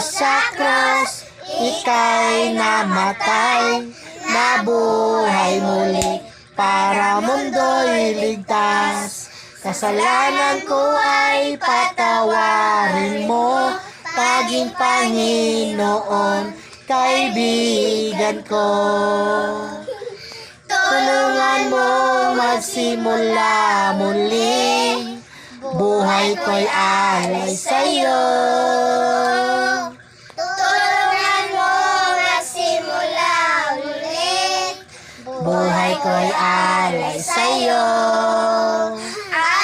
sa krus, ika'y namatay, nabuhay muli, para mundo'y ligtas. Kasalanan ko ay patawarin mo, taging Panginoon, kaibigan ko. Tulungan mo magsimula muli, buhay ko'y alay sa'yo. Tulungan mo magsimula ulit, Buhay ko'y alay sa'yo.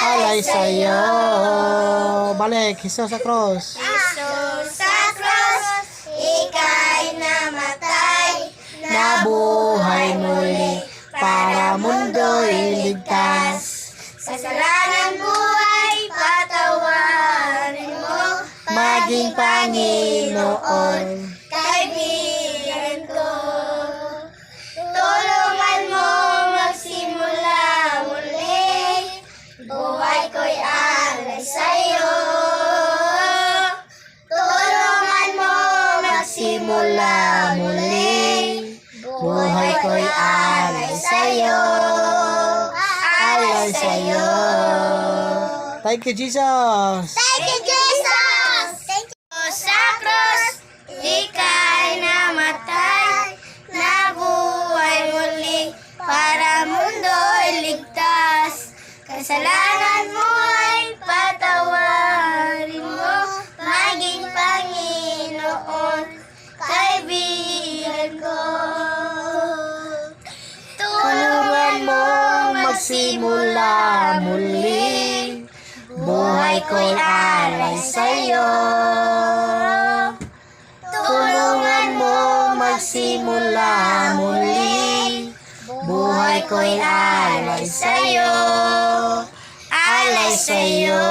Alay sa'yo. Balik, Hesus sa cross. Isus sa krus, ika'y namatay, Nabuhay muli, para mundo'y ligtas. kasalanan ko ay patawarin mo, Maging Panginoon, kaibigan ko. Tulungan mo magsimula muli, buhay ko'y alay sa'yo. Tulungan mo simula muli, buhay ko'y alay sa'yo. Alay sa'yo. Thank you, Jesus. Thank you, Jesus! Thank you. Sa krus, ika'y namatay, nabuhay muli, para mundo'y ligtas. Kasalanan mo ay patawarin mo, maging Panginoon, kaibigan ko. Tulungan mo magsimula muli, buhay ko'y alay sa'yo. Tulungan mo magsimula muli, buhay ko'y alay sa'yo. Alay sa'yo.